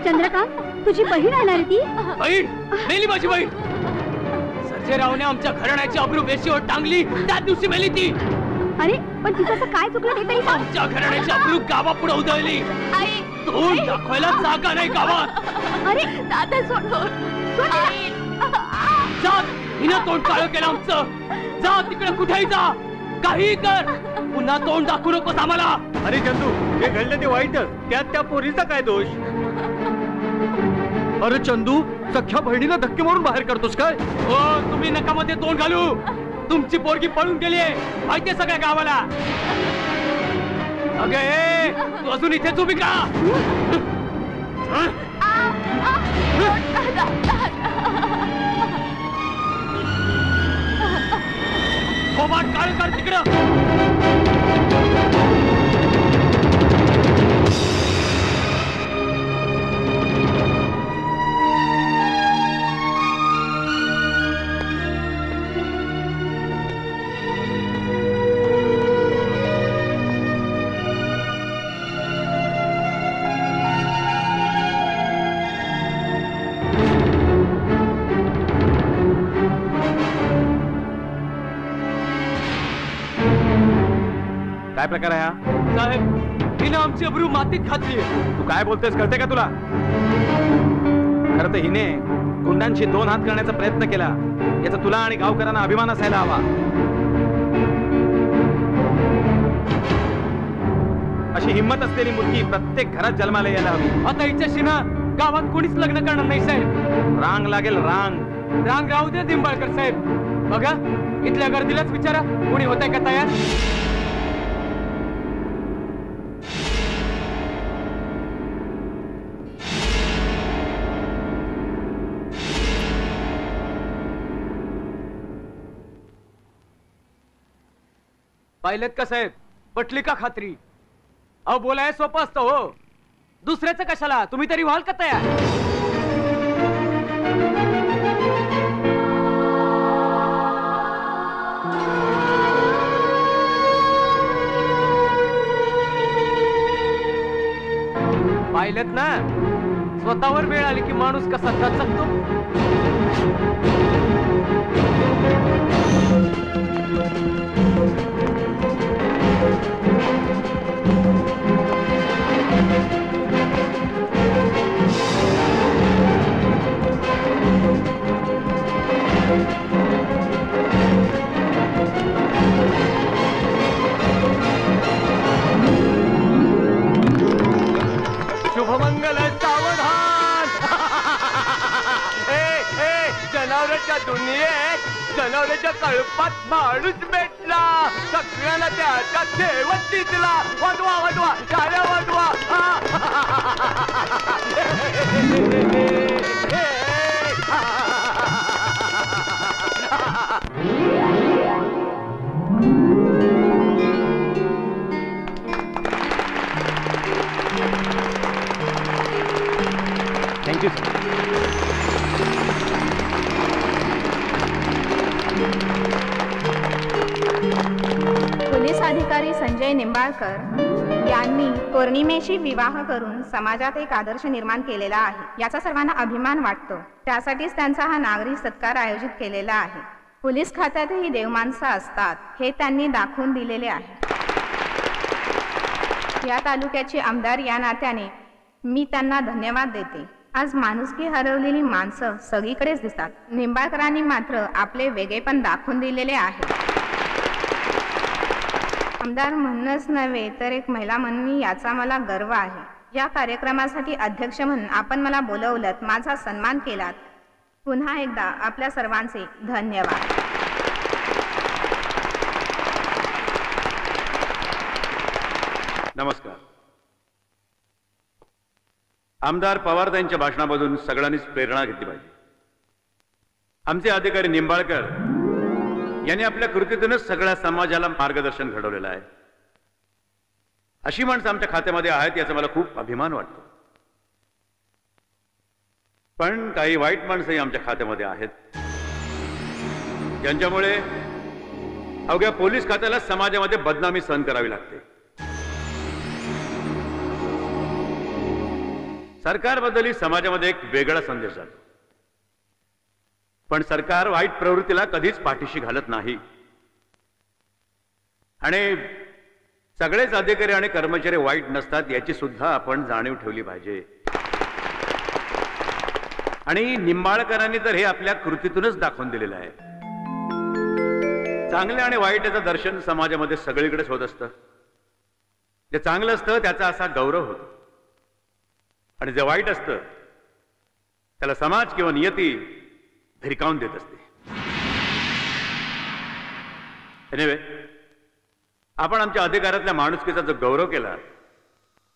चंद्रकांत, तुझी बहीण आहे ना रे ती? बहीण मेली माझी बहीण. सर्जेरावने आमच्या घराण्याची अब्रू वेशीवर टांगली, त्याच दिवशी मेली ती. अरे पण तिचं असं काय चुकलं ते तरी सांग. आमच्या घराण्याची अब्रू गावापुढे उधळली. तोंड दाखवायला जागा नाही गावात. अरे दादा सोड. जा, हिनं तोंड काळं केलं आमचं. जा तिकडे कुठेही जा, काही कर, पुन्हा तोंड दाखवू नकोस आम्हाला. अरे चंदू, हे घडलं ते वाईटच, त्यात त्या पोरीचा काय दोष? अरे चंदू, सख्या बहिणीला धक्के मारून बाहेर करतोस काय? हो, तुम्ही नकामध्ये तोंड घालू. तुमची पोरगी पळून गेलीये, माहितीये सगळ्या गावाला. अगे तू अजून इथेच उभी का? थोबाड काळ कर तिकडं. काय प्रकार आहे हा? साहेब, हिनं आमची अब्रू मातीत घातली. तू काय बोलतोयस कळते का तुला? खरं तर हिने गुंडांशी 2 हात करण्याचा प्रयत्न केला, याचा तुला आणि गावकऱ्यांना अभिमान असायला हवा. अशी हिंमत असलेली मुलगी प्रत्येक घरात जन्माला यायला हवी. आता हिच्याशी ना गावात कोणीच लग्न करणार नाही साहेब. रांग लागेल, रांग. रांग राहू दे निंबाळकर साहेब. बघा, इथल्या गर्दीलाच विचारा, कोणी होतंय का तयार. पाहिलेत का साहेब, पटली का खात्री? अहो बोलाय सोपं असतं हो, दुसऱ्याचं कशाला, तुम्ही तरी व्हाल का तयार? पाहिलेत ना, स्वतःवर वेळ आली की माणूस कसा दचकतो. शुभमंगल सावधान. जनावरांच्या दुनियेत, जनावरांच्या कळपात माणूस भेटला. सगळ्यांना त्याच्या ठेवत दिसला. वाजवा वाजवा, टाळ्या वाजवा. थँक्यू. पोलीस अधिकारी संजय निंबाळकर यांनी पौर्णिमेशी विवाह करून समाजात एक आदर्श निर्माण केलेला आहे. याचा सर्वांना अभिमान वाटतो. त्यासाठीच त्यांचा हा नागरी सत्कार आयोजित केलेला आहे. पोलीस खात्यातही देवमाणसं असतात हे त्यांनी दाखवून दिलेले आहे. या तालुक्याचे आमदार या नात्याने मी त्यांना धन्यवाद देते. आज माणुसकी हरवलेली माणसं सगळीकडेच दिसतात. निंबाळकरांनी मात्र आपले वेगळेपण दाखवून दिलेले आहे. आमदार म्हणूनच नव्हे तर एक महिला म्हणून याचा मला गर्व आहे. या कार्यक्रमासाठी अध्यक्ष म्हणून आपण मला बोलवलत, माझा सन्मान केलात. पुन्हा एकदा आपल्या सर्वांचे धन्यवाद. नमस्कार. आमदार पवार यांच्या भाषणामधून सगळ्यांनीच प्रेरणा घेतली पाहिजे. आमचे अधिकारी निंबाळकर यांनी आपल्या कृतीतूनच सगळ्या समाजाला मार्गदर्शन घडवलेलं आहे. अशी माणसं आमच्या खात्यामध्ये आहेत याचा मला खूप अभिमान वाटतो. पण काही वाईट माणसंही आमच्या खात्यामध्ये आहेत, ज्यांच्यामुळे अवघ्या पोलीस खात्याला समाजामध्ये बदनामी सहन करावी लागते. सरकारबद्दल समाजामध्ये एक वेगळा संदेश जातो, पण सरकार वाईट प्रवृत्तीला कधीच पाठीशी घालत नाही. आणि सगळेच अधिकारी आणि कर्मचारी वाईट नसतात याची सुद्धा आपण जाणीव ठेवली पाहिजे. आणि निंबाळकरांनी तर हे आपल्या कृतीतूनच दाखवून दिलेलं आहे. चांगले आणि वाईटाचं दर्शन समाजामध्ये सगळीकडेच होत असतं. जे चांगलं असतं त्याचा असा गौरव होतो, आणि जे वाईट असतं त्याला समाज किंवा नियती भिरकावून देत असते. एनिवे, आपण आमच्या अधिकारातल्या माणुसकीचा जो गौरव केला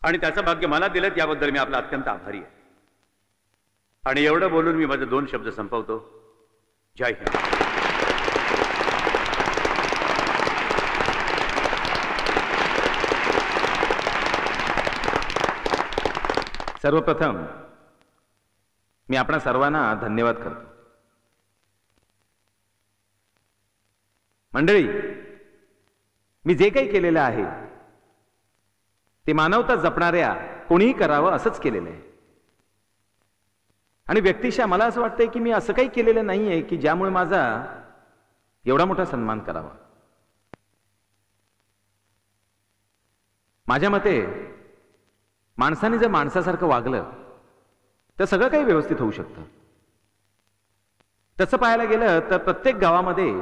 आणि त्याचं भाग्य मला दिलं याबद्दल मी आपला अत्यंत आभारी आहे. आणि एवढं बोलून मी माझे 2 शब्द संपवतो. जय हिंद. सर्वप्रथम मी आपणा सर्वांना धन्यवाद करतो. मंडळी, मी जे काही केलेलं आहे ते मानवता जपणाऱ्या कोणीही करावं असंच केलेलं आहे. आणि व्यक्तिशः मला असं वाटतंय की मी असं काही केलेलं नाहीये की ज्यामुळे माझा एवढा मोठा सन्मान करावा. माझ्या मते माणसाने जर माणसासारखं वागलं तर सगळं काही व्यवस्थित होऊ शकतं. तसं पाहायला गेलं तर प्रत्येक गावामध्ये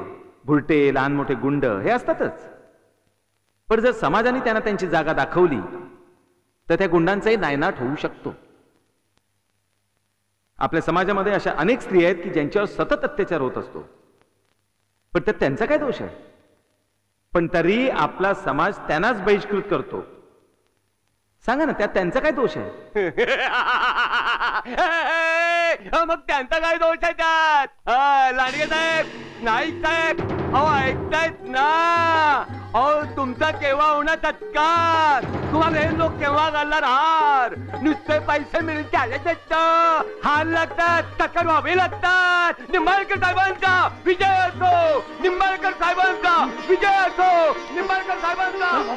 भुरटे, लहान मोठे गुंड हे असतातच. पण जर समाजाने त्यांना त्यांची जागा दाखवली तर त्या गुंडांचाही नायनाट होऊ शकतो. आपल्या समाजामध्ये अशा अनेक स्त्रिया आहेत की ज्यांच्यावर सतत अत्याचार होत असतो, पण त्यात त्यांचा काय दोष आहे? पण तरी आपला समाज त्यांनाच बहिष्कृत करतो. सांगा ना, त्यात त्यांचा काय दोष आहे? मग त्यांचा काय दोष आहे त्यात? लांडगे साहेब, नाईक साहेब, अहो ऐकतायत ना? अहो तुमचा केव्हा होणार सत्कार? तुम्हाला हे लोक केव्हा घालणार हार? नुसते पैसे मिळून चालत असतं. हार लागतात, टक्कर व्हावे लागतात. निंबाळकर साहेबांचा विजय असो, निंबाळकर साहेबांचा विजय असो, निंबाळकर साहेबांचा.